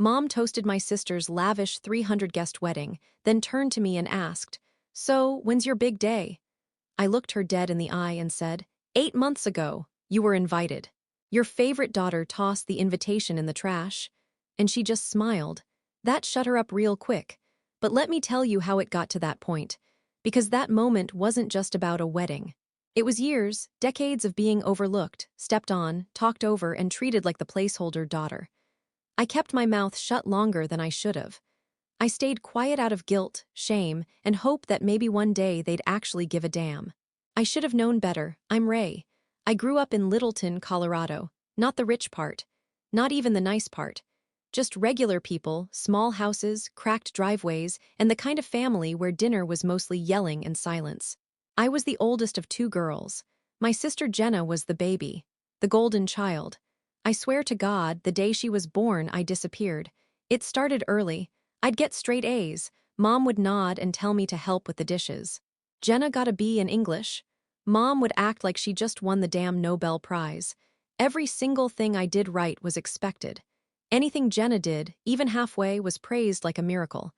Mom toasted my sister's lavish 300-guest wedding, then turned to me and asked, "So, when's your big day?" I looked her dead in the eye and said, "8 months ago, you were invited." Your favorite daughter tossed the invitation in the trash, and she just smiled. That shut her up real quick. But let me tell you how it got to that point. Because that moment wasn't just about a wedding. It was years, decades of being overlooked, stepped on, talked over, and treated like the placeholder daughter. I kept my mouth shut longer than I should have. I stayed quiet out of guilt, shame, and hope that maybe one day they'd actually give a damn. I should have known better. I'm Ray. I grew up in Littleton, Colorado. Not the rich part. Not even the nice part. Just regular people, small houses, cracked driveways, and the kind of family where dinner was mostly yelling and silence. I was the oldest of two girls. My sister Jenna was the baby. The golden child. I swear to God, the day she was born, I disappeared. It started early. I'd get straight A's. Mom would nod and tell me to help with the dishes. Jenna got a B in English. Mom would act like she just won the damn Nobel Prize. Every single thing I did right was expected. Anything Jenna did, even halfway, was praised like a miracle.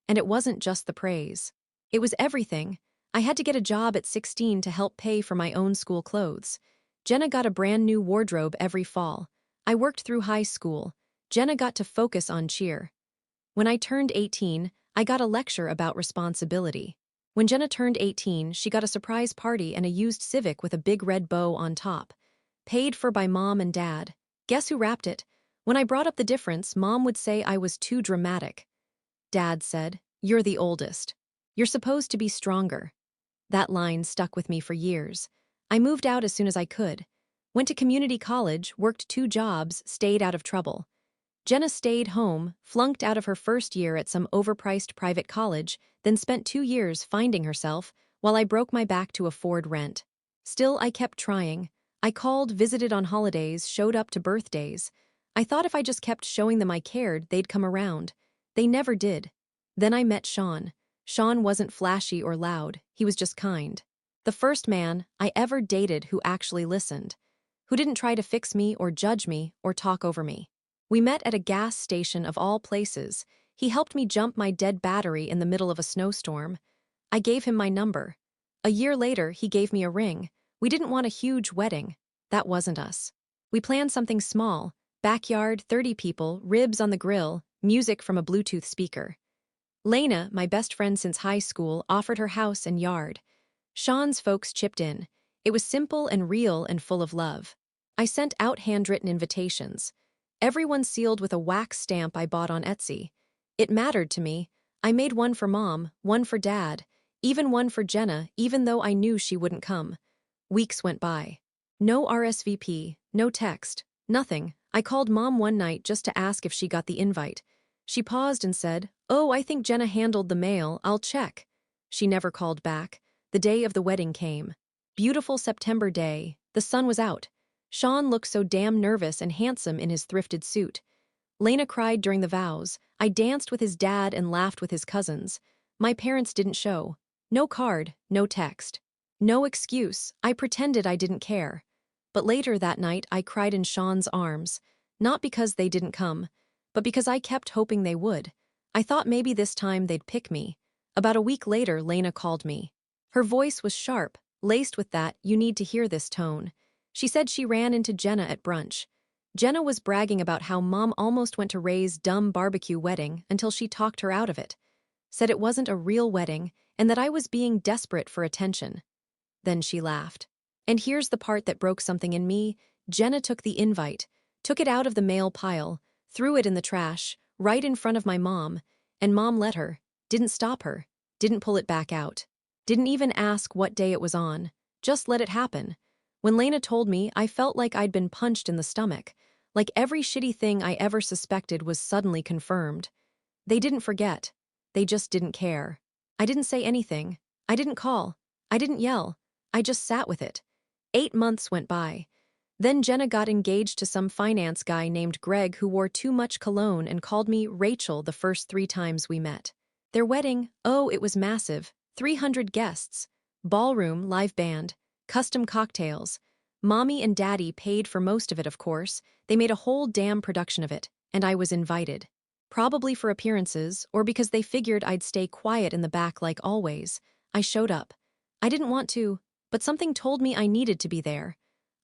And it wasn't just the praise. It was everything. I had to get a job at 16 to help pay for my own school clothes. Jenna got a brand new wardrobe every fall. I worked through high school. Jenna got to focus on cheer. When I turned 18, I got a lecture about responsibility. When Jenna turned 18, she got a surprise party and a used Civic with a big red bow on top. Paid for by Mom and Dad. Guess who wrapped it? When I brought up the difference, Mom would say I was too dramatic. Dad said, "You're the oldest. You're supposed to be stronger." That line stuck with me for years. I moved out as soon as I could. Went to community college, worked 2 jobs, stayed out of trouble. Jenna stayed home, flunked out of her first year at some overpriced private college, then spent 2 years finding herself, while I broke my back to afford rent. Still, I kept trying. I called, visited on holidays, showed up to birthdays. I thought if I just kept showing them I cared, they'd come around. They never did. Then I met Sean. Sean wasn't flashy or loud, he was just kind. The first man I ever dated who actually listened. Who didn't try to fix me or judge me or talk over me. We met at a gas station of all places. He helped me jump my dead battery in the middle of a snowstorm. I gave him my number. A year later, he gave me a ring. We didn't want a huge wedding. That wasn't us. We planned something small. Backyard, 30 people, ribs on the grill, music from a Bluetooth speaker. Lena, my best friend since high school, offered her house and yard. Sean's folks chipped in. It was simple and real and full of love. I sent out handwritten invitations. Everyone sealed with a wax stamp I bought on Etsy. It mattered to me. I made one for Mom, one for Dad, even one for Jenna, even though I knew she wouldn't come. Weeks went by. No RSVP, no text, nothing. I called Mom one night just to ask if she got the invite. She paused and said, "Oh, I think Jenna handled the mail, I'll check." She never called back. The day of the wedding came. Beautiful September day. The sun was out. Sean looked so damn nervous and handsome in his thrifted suit. Lena cried during the vows. I danced with his dad and laughed with his cousins. My parents didn't show. No card, no text. No excuse. I pretended I didn't care. But later that night, I cried in Sean's arms. Not because they didn't come, but because I kept hoping they would. I thought maybe this time they'd pick me. About a week later, Lena called me. Her voice was sharp, laced with that "you need to hear this" tone. She said she ran into Jenna at brunch. Jenna was bragging about how Mom almost went to Ray's dumb barbecue wedding until she talked her out of it. Said it wasn't a real wedding and that I was being desperate for attention. Then she laughed. And here's the part that broke something in me. Jenna took the invite, took it out of the mail pile, threw it in the trash, right in front of my mom, and Mom let her, didn't stop her, didn't pull it back out, didn't even ask what day it was on, just let it happen. When Lena told me, I felt like I'd been punched in the stomach, like every shitty thing I ever suspected was suddenly confirmed. They didn't forget. They just didn't care. I didn't say anything. I didn't call. I didn't yell. I just sat with it. 8 months went by. Then Jenna got engaged to some finance guy named Greg who wore too much cologne and called me Rachel the first 3 times we met. Their wedding, oh, it was massive. 300 guests. Ballroom, live band, custom cocktails. Mommy and Daddy paid for most of it, of course. They made a whole damn production of it, and I was invited. Probably for appearances, or because they figured I'd stay quiet in the back like always. I showed up. I didn't want to, but something told me I needed to be there.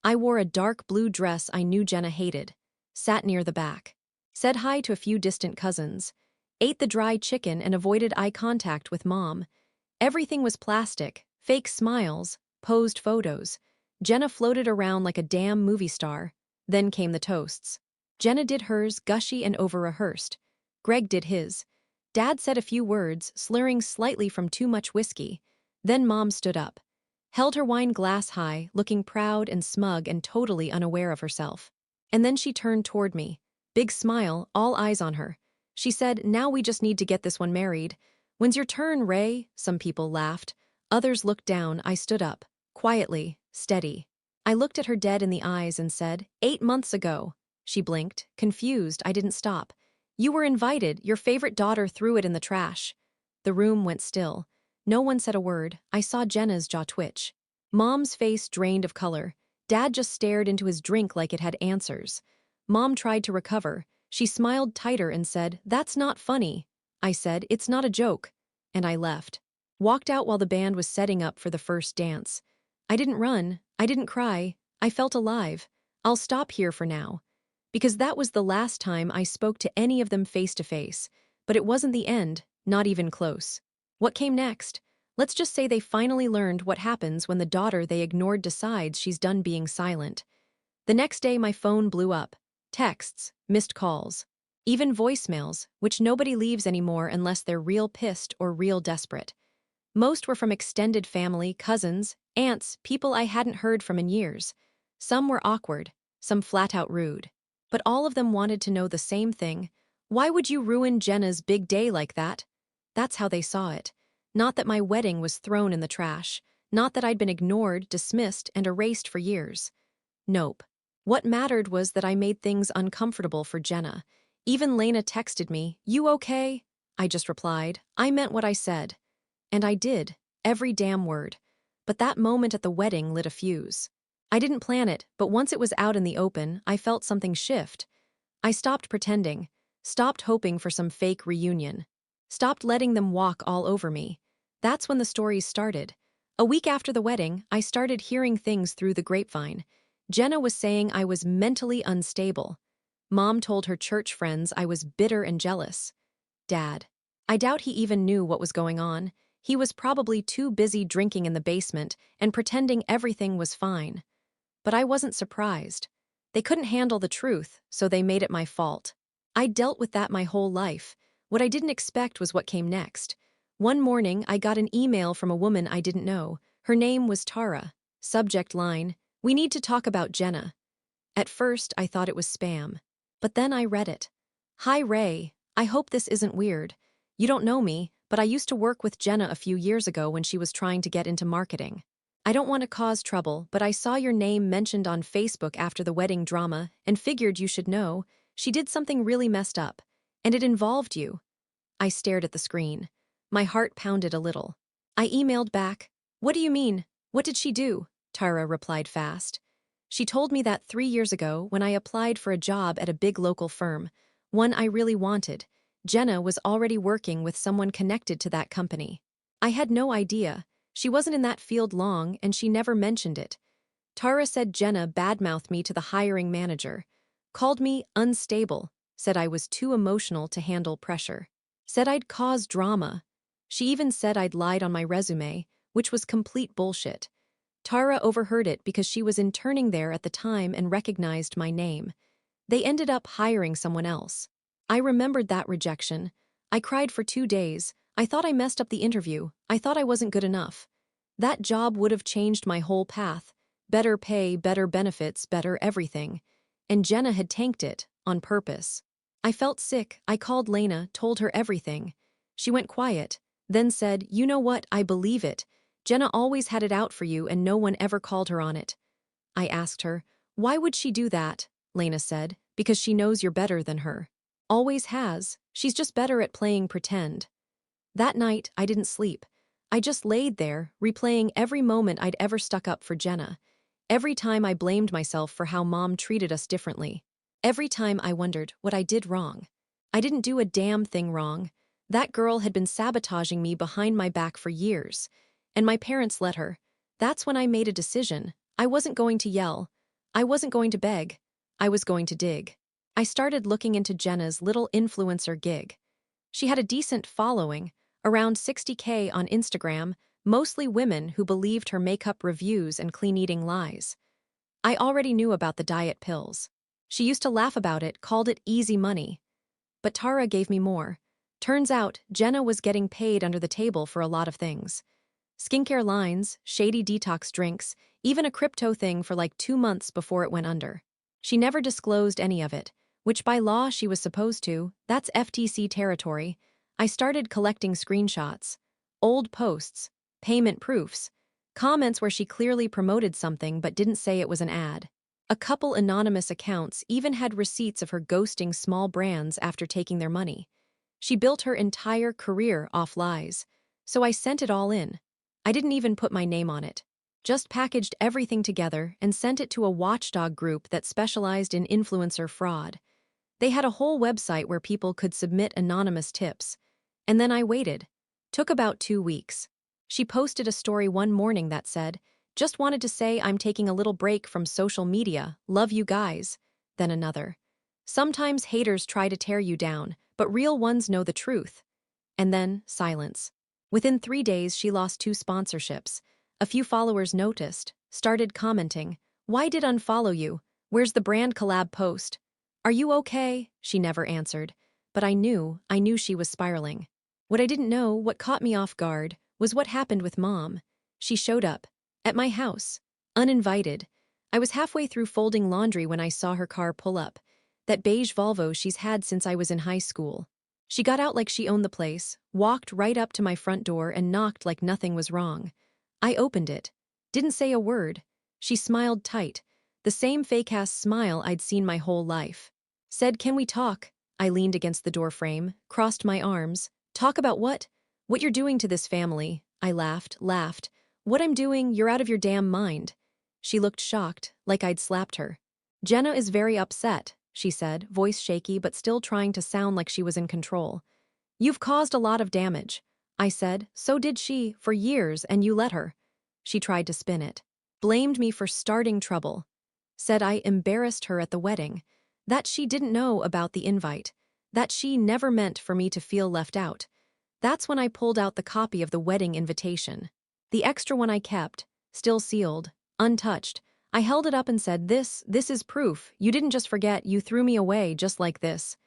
I wore a dark blue dress I knew Jenna hated, sat near the back, said hi to a few distant cousins, ate the dry chicken and avoided eye contact with Mom. Everything was plastic, fake smiles, posed photos. Jenna floated around like a damn movie star. Then came the toasts. Jenna did hers, gushy and over-rehearsed. Greg did his. Dad said a few words, slurring slightly from too much whiskey. Then Mom stood up, held her wine glass high, looking proud and smug and totally unaware of herself. And then she turned toward me. Big smile, all eyes on her. She said, "Now we just need to get this one married. When's your turn, Ray?" Some people laughed. Others looked down. I stood up, quietly, steady. I looked at her dead in the eyes and said, 8 months ago." She blinked, confused. I didn't stop. "You were invited. Your favorite daughter threw it in the trash." The room went still. No one said a word. I saw Jenna's jaw twitch. Mom's face drained of color. Dad just stared into his drink like it had answers. Mom tried to recover. She smiled tighter and said, "That's not funny." I said, "It's not a joke." And I left. Walked out while the band was setting up for the first dance. I didn't run. I didn't cry. I felt alive. I'll stop here for now. Because that was the last time I spoke to any of them face to face. But it wasn't the end, not even close. What came next? Let's just say they finally learned what happens when the daughter they ignored decides she's done being silent. The next day my phone blew up. Texts, missed calls, even voicemails, which nobody leaves anymore unless they're real pissed or real desperate. Most were from extended family, cousins, aunts, people I hadn't heard from in years. Some were awkward, some flat out rude. But all of them wanted to know the same thing. Why would you ruin Jenna's big day like that? That's how they saw it. Not that my wedding was thrown in the trash. Not that I'd been ignored, dismissed, and erased for years. Nope. What mattered was that I made things uncomfortable for Jenna. Even Lena texted me, "You okay?" I just replied, "I meant what I said." And I did, every damn word. But that moment at the wedding lit a fuse. I didn't plan it, but once it was out in the open, I felt something shift. I stopped pretending, stopped hoping for some fake reunion, stopped letting them walk all over me. That's when the stories started. A week after the wedding, I started hearing things through the grapevine. Jenna was saying I was mentally unstable. Mom told her church friends I was bitter and jealous. Dad. I doubt he even knew what was going on. He was probably too busy drinking in the basement and pretending everything was fine. But I wasn't surprised. They couldn't handle the truth, so they made it my fault. I dealt with that my whole life. What I didn't expect was what came next. One morning, I got an email from a woman I didn't know. Her name was Tara. Subject line, "We need to talk about Jenna." At first, I thought it was spam. But then I read it. "Hi, Ray. I hope this isn't weird. You don't know me, but I used to work with Jenna a few years ago when she was trying to get into marketing. I don't want to cause trouble, but I saw your name mentioned on Facebook after the wedding drama and figured you should know. She did something really messed up, and it involved you." I stared at the screen. My heart pounded a little. I emailed back, "What do you mean? What did she do?" Tara replied fast. "She told me that 3 years ago when I applied for a job at a big local firm, one I really wanted. Jenna was already working with someone connected to that company. I had no idea. She wasn't in that field long and she never mentioned it. Tara said Jenna badmouthed me to the hiring manager, called me unstable, said I was too emotional to handle pressure, said I'd caused drama. She even said I'd lied on my resume, which was complete bullshit. Tara overheard it because she was interning there at the time and recognized my name. They ended up hiring someone else. I remembered that rejection. I cried for 2 days. I thought I messed up the interview. I thought I wasn't good enough. That job would have changed my whole path. Better pay, better benefits, better everything. And Jenna had tanked it, on purpose. I felt sick. I called Lena, told her everything. She went quiet, then said, "You know what, I believe it. Jenna always had it out for you and no one ever called her on it." I asked her, "Why would she do that?" Lena said, "Because she knows you're better than her. Always has. She's just better at playing pretend." That night, I didn't sleep. I just laid there, replaying every moment I'd ever stuck up for Jenna. Every time I blamed myself for how Mom treated us differently. Every time I wondered what I did wrong. I didn't do a damn thing wrong. That girl had been sabotaging me behind my back for years, and my parents let her. That's when I made a decision. I wasn't going to yell. I wasn't going to beg. I was going to dig. I started looking into Jenna's little influencer gig. She had a decent following, around 60K on Instagram, mostly women who believed her makeup reviews and clean-eating lies. I already knew about the diet pills. She used to laugh about it, called it easy money. But Tara gave me more. Turns out, Jenna was getting paid under the table for a lot of things. Skincare lines, shady detox drinks, even a crypto thing for like 2 months before it went under. She never disclosed any of it, which by law she was supposed to. That's FTC territory. I started collecting screenshots, old posts, payment proofs, comments where she clearly promoted something but didn't say it was an ad. A couple anonymous accounts even had receipts of her ghosting small brands after taking their money. She built her entire career off lies, so I sent it all in. I didn't even put my name on it. Just packaged everything together and sent it to a watchdog group that specialized in influencer fraud. They had a whole website where people could submit anonymous tips. And then I waited. Took about 2 weeks. She posted a story one morning that said, "Just wanted to say I'm taking a little break from social media, love you guys." Then another. "Sometimes haters try to tear you down, but real ones know the truth." And then silence. Within 3 days, she lost 2 sponsorships. A few followers noticed, started commenting, "Why did unfollow you? Where's the brand collab post? Are you okay?" She never answered. But I knew she was spiraling. What I didn't know, what caught me off guard, was what happened with Mom. She showed up. At my house. Uninvited. I was halfway through folding laundry when I saw her car pull up. That beige Volvo she's had since I was in high school. She got out like she owned the place, walked right up to my front door and knocked like nothing was wrong. I opened it. Didn't say a word. She smiled tight. The same fake-ass smile I'd seen my whole life. Said, "Can we talk?" I leaned against the door frame, crossed my arms. "Talk about what?" "What you're doing to this family." I laughed. "What I'm doing? You're out of your damn mind." She looked shocked, like I'd slapped her. "Jenna is very upset," she said, voice shaky but still trying to sound like she was in control. "You've caused a lot of damage." I said, "So did she, for years, and you let her." She tried to spin it. Blamed me for starting trouble. Said I embarrassed her at the wedding. That she didn't know about the invite. That she never meant for me to feel left out. That's when I pulled out the copy of the wedding invitation. The extra one I kept, still sealed, untouched. I held it up and said, This is proof. You didn't just forget, you threw me away just like this."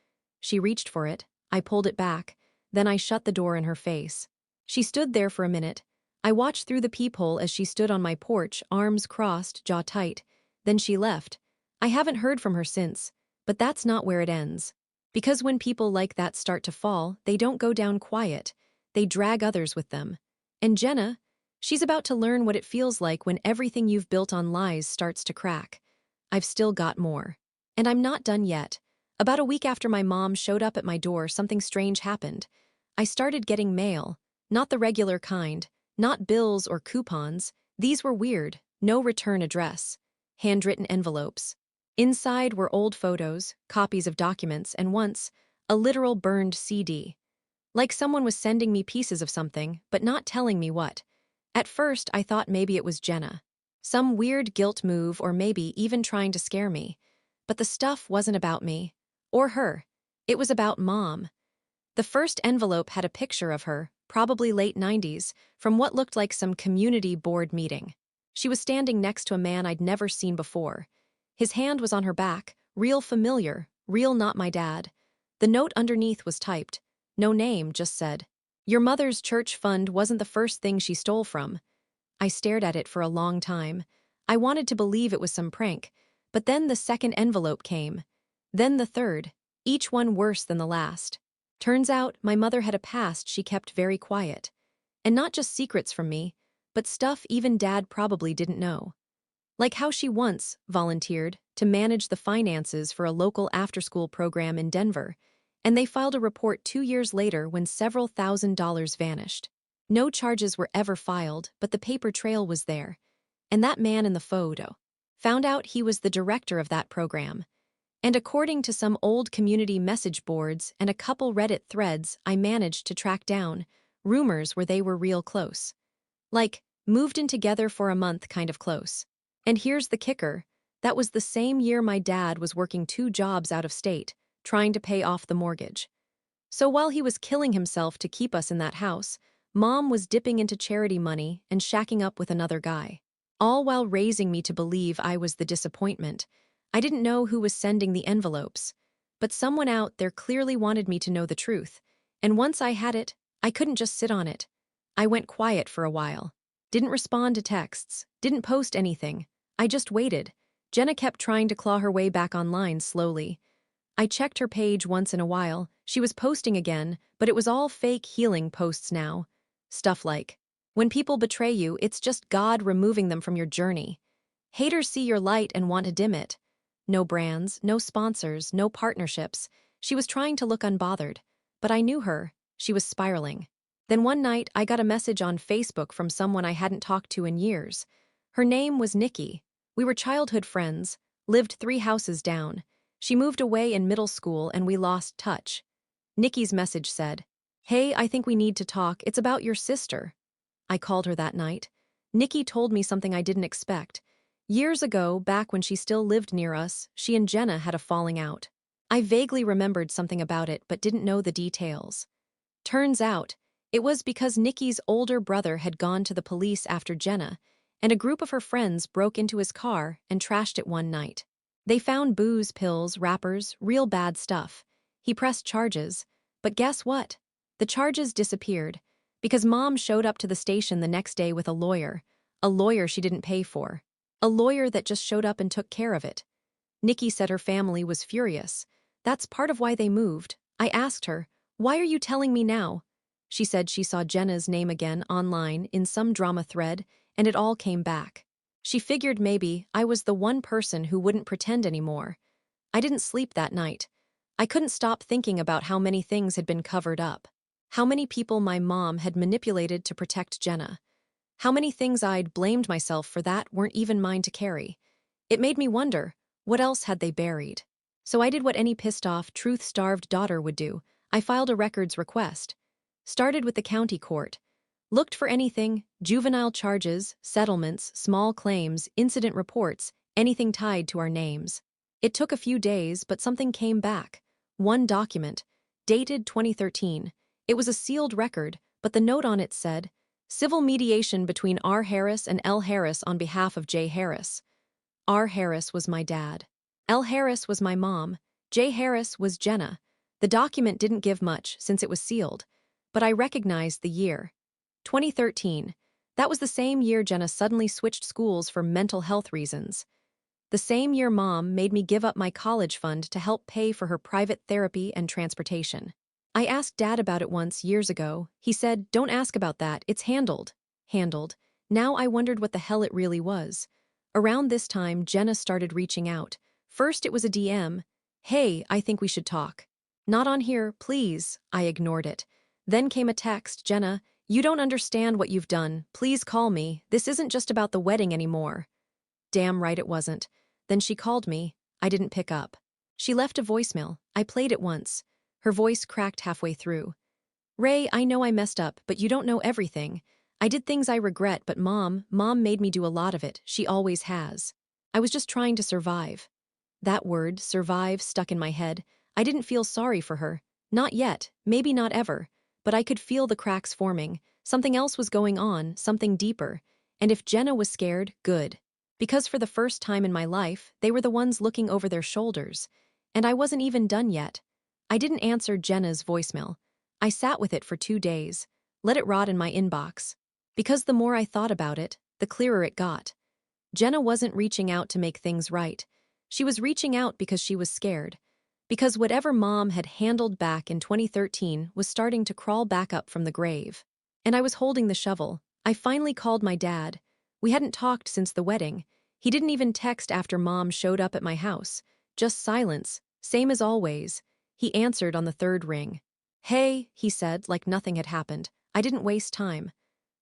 She reached for it. I pulled it back. Then I shut the door in her face. She stood there for a minute. I watched through the peephole as she stood on my porch, arms crossed, jaw tight. Then she left. I haven't heard from her since. But that's not where it ends. Because when people like that start to fall, they don't go down quiet. They drag others with them. And Jenna, she's about to learn what it feels like when everything you've built on lies starts to crack. I've still got more. And I'm not done yet. About a week after my mom showed up at my door, something strange happened. I started getting mail. Not the regular kind. Not bills or coupons. These were weird. No return address. Handwritten envelopes. Inside were old photos, copies of documents, and once, a literal burned CD. Like someone was sending me pieces of something, but not telling me what. At first, I thought maybe it was Jenna. Some weird guilt move or maybe even trying to scare me. But the stuff wasn't about me. Or her. It was about Mom. The first envelope had a picture of her, probably late 90s, from what looked like some community board meeting. She was standing next to a man I'd never seen before. His hand was on her back, real familiar, real not my dad. The note underneath was typed. No name, just said, "Your mother's church fund wasn't the first thing she stole from." I stared at it for a long time. I wanted to believe it was some prank, but then the second envelope came. Then the third, each one worse than the last. Turns out, my mother had a past she kept very quiet. And not just secrets from me, but stuff even Dad probably didn't know. Like how she once volunteered to manage the finances for a local after-school program in Denver, and they filed a report 2 years later when several $1,000s vanished. No charges were ever filed, but the paper trail was there. And that man in the photo. Found out he was the director of that program. And according to some old community message boards and a couple Reddit threads I managed to track down, rumors were they were real close. Like, moved in together for a month kind of close. And here's the kicker. That was the same year my dad was working 2 jobs out of state, trying to pay off the mortgage. So while he was killing himself to keep us in that house, Mom was dipping into charity money and shacking up with another guy. All while raising me to believe I was the disappointment. I didn't know who was sending the envelopes, but someone out there clearly wanted me to know the truth. And once I had it, I couldn't just sit on it. I went quiet for a while. Didn't respond to texts, didn't post anything. I just waited. Jenna kept trying to claw her way back online slowly. I checked her page once in a while. She was posting again, but it was all fake healing posts now. Stuff like, when people betray you, it's just God removing them from your journey. Haters see your light and want to dim it. No brands, no sponsors, no partnerships. She was trying to look unbothered. But I knew her. She was spiraling. Then one night, I got a message on Facebook from someone I hadn't talked to in years. Her name was Nikki. We were childhood friends, lived 3 houses down. She moved away in middle school and we lost touch. Nikki's message said, "Hey, I think we need to talk. It's about your sister." I called her that night. Nikki told me something I didn't expect. Years ago, back when she still lived near us, she and Jenna had a falling out. I vaguely remembered something about it but didn't know the details. Turns out, it was because Nikki's older brother had gone to the police after Jenna, and a group of her friends broke into his car and trashed it one night. They found booze, pills, wrappers, real bad stuff. He pressed charges, but guess what? The charges disappeared, because Mom showed up to the station the next day with a lawyer she didn't pay for, a lawyer that just showed up and took care of it. Nikki said her family was furious. That's part of why they moved. I asked her, "Why are you telling me now?" She said she saw Jenna's name again online in some drama thread, and it all came back. She figured maybe I was the one person who wouldn't pretend anymore. I didn't sleep that night. I couldn't stop thinking about how many things had been covered up. How many people my mom had manipulated to protect Jenna. How many things I'd blamed myself for that weren't even mine to carry. It made me wonder, what else had they buried? So I did what any pissed-off, truth-starved daughter would do. I filed a records request. Started with the county court. Looked for anything, juvenile charges, settlements, small claims, incident reports, anything tied to our names. It took a few days, but something came back. One document, dated 2013. It was a sealed record, but the note on it said, "Civil mediation between R. Harris and L. Harris on behalf of J. Harris." R. Harris was my dad. L. Harris was my mom. J. Harris was Jenna. The document didn't give much since it was sealed, but I recognized the year. 2013. That was the same year Jenna suddenly switched schools for mental health reasons. The same year Mom made me give up my college fund to help pay for her private therapy and transportation. I asked Dad about it once years ago. He said, "Don't ask about that, it's handled." Handled. Now I wondered what the hell it really was. Around this time, Jenna started reaching out. First it was a DM. "Hey, I think we should talk." "Not on here, please." I ignored it. Then came a text, "Jenna, you don't understand what you've done. Please call me. This isn't just about the wedding anymore." Damn right it wasn't. Then she called me. I didn't pick up. She left a voicemail. I played it once. Her voice cracked halfway through. "Ray, I know I messed up, but you don't know everything. I did things I regret, but Mom made me do a lot of it. She always has. I was just trying to survive." That word, survive, stuck in my head. I didn't feel sorry for her. Not yet, maybe not ever. But I could feel the cracks forming. Something else was going on, something deeper. And if Jenna was scared, good. Because for the first time in my life, they were the ones looking over their shoulders. And I wasn't even done yet. I didn't answer Jenna's voicemail. I sat with it for 2 days, let it rot in my inbox. Because the more I thought about it, the clearer it got. Jenna wasn't reaching out to make things right. She was reaching out because she was scared. Because whatever Mom had handled back in 2013 was starting to crawl back up from the grave. And I was holding the shovel. I finally called my dad. We hadn't talked since the wedding. He didn't even text after Mom showed up at my house. Just silence, same as always. He answered on the 3rd ring. "Hey," he said, like nothing had happened. I didn't waste time.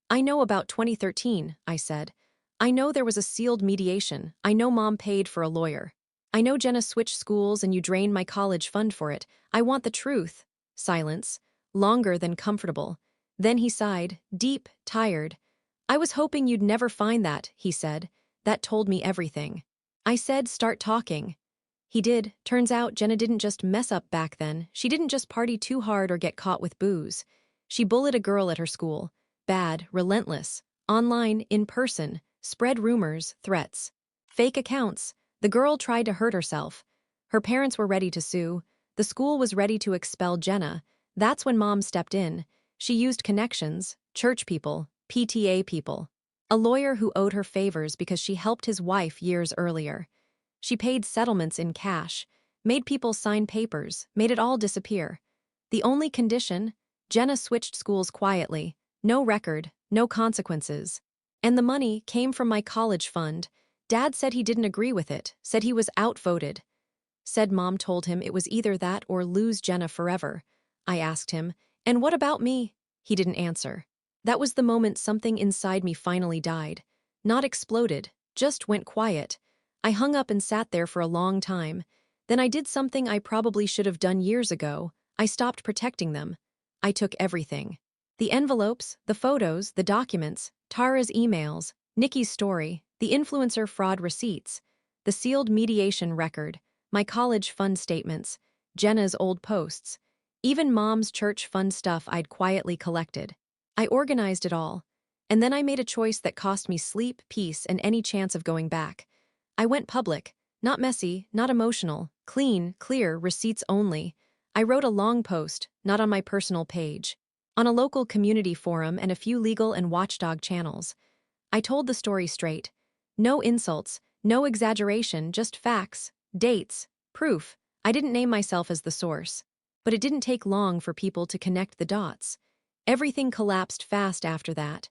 "I know about 2013, I said. "I know there was a sealed mediation. I know Mom paid for a lawyer." I know Jenna switched schools and you drained my college fund for it. I want the truth. Silence. Longer than comfortable. Then he sighed, deep, tired. I was hoping you'd never find that, he said. That told me everything. I said, start talking. He did. Turns out Jenna didn't just mess up back then. She didn't just party too hard or get caught with booze. She bullied a girl at her school. Bad, relentless. Online, in person. Spread rumors, threats. Fake accounts. The girl tried to hurt herself. Her parents were ready to sue. The school was ready to expel Jenna. That's when Mom stepped in. She used connections, church people, PTA people. A lawyer who owed her favors because she helped his wife years earlier. She paid settlements in cash, made people sign papers, made it all disappear. The only condition? Jenna switched schools quietly. No record, no consequences. And the money came from my college fund. Dad said he didn't agree with it, said he was outvoted. Said Mom told him it was either that or lose Jenna forever. I asked him, and what about me? He didn't answer. That was the moment something inside me finally died. Not exploded, just went quiet. I hung up and sat there for a long time. Then I did something I probably should have done years ago. I stopped protecting them. I took everything. The envelopes, the photos, the documents, Tara's emails, Nikki's story, the influencer fraud receipts, the sealed mediation record, my college fund statements, Jenna's old posts, even Mom's church fund stuff I'd quietly collected. I organized it all. And then I made a choice that cost me sleep, peace, and any chance of going back. I went public, not messy, not emotional, clean, clear, receipts only. I wrote a long post, not on my personal page, on a local community forum and a few legal and watchdog channels. I told the story straight. No insults, no exaggeration, just facts, dates, proof. I didn't name myself as the source. But it didn't take long for people to connect the dots. Everything collapsed fast after that.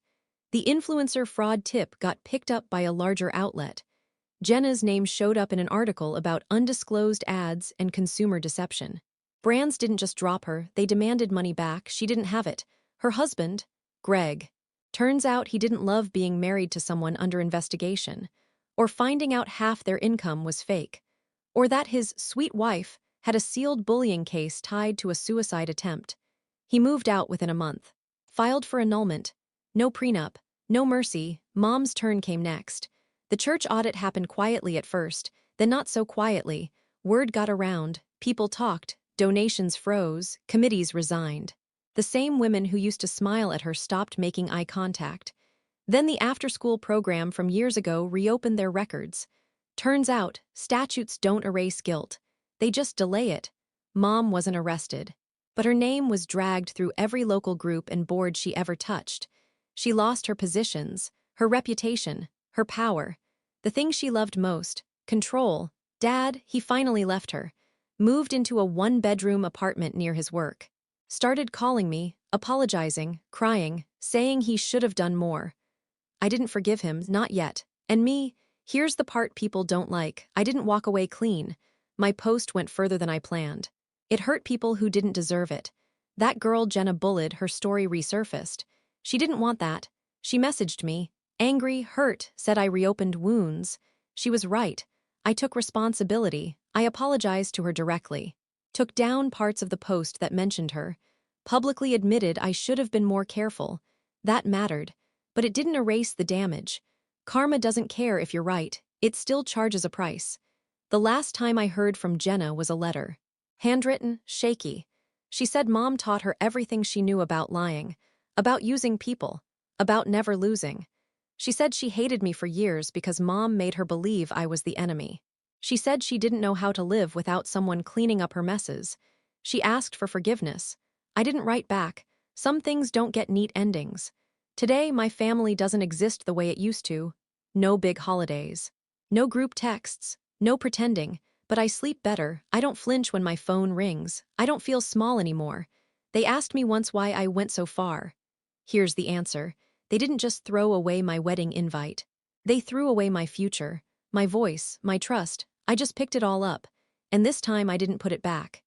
The influencer fraud tip got picked up by a larger outlet. Jenna's name showed up in an article about undisclosed ads and consumer deception. Brands didn't just drop her, they demanded money back. She didn't have it. Her husband, Greg. Turns out he didn't love being married to someone under investigation, or finding out half their income was fake, or that his sweet wife had a sealed bullying case tied to a suicide attempt. He moved out within a month. Filed for annulment. No prenup, no mercy. Mom's turn came next. The church audit happened quietly at first, then not so quietly. Word got around, people talked, donations froze, committees resigned. The same women who used to smile at her stopped making eye contact. Then the after-school program from years ago reopened their records. Turns out, statutes don't erase guilt. They just delay it. Mom wasn't arrested. But her name was dragged through every local group and board she ever touched. She lost her positions, her reputation, her power. The thing she loved most, control. Dad, he finally left her. Moved into a one-bedroom apartment near his work. Started calling me, apologizing, crying, saying he should have done more. I didn't forgive him, not yet. And me, here's the part people don't like. I didn't walk away clean. My post went further than I planned. It hurt people who didn't deserve it. That girl Jenna bullied, her story resurfaced. She didn't want that. She messaged me, angry, hurt, said I reopened wounds. She was right. I took responsibility. I apologized to her directly. Took down parts of the post that mentioned her. Publicly admitted I should have been more careful. That mattered. But it didn't erase the damage. Karma doesn't care if you're right. It still charges a price. The last time I heard from Jenna was a letter. Handwritten, shaky. She said Mom taught her everything she knew about lying, about using people, about never losing. She said she hated me for years because Mom made her believe I was the enemy. She said she didn't know how to live without someone cleaning up her messes. She asked for forgiveness. I didn't write back. Some things don't get neat endings. Today, my family doesn't exist the way it used to. No big holidays. No group texts. No pretending. But I sleep better. I don't flinch when my phone rings. I don't feel small anymore. They asked me once why I went so far. Here's the answer. They didn't just throw away my wedding invite. They threw away my future, my voice, my trust. I just picked it all up. And this time I didn't put it back.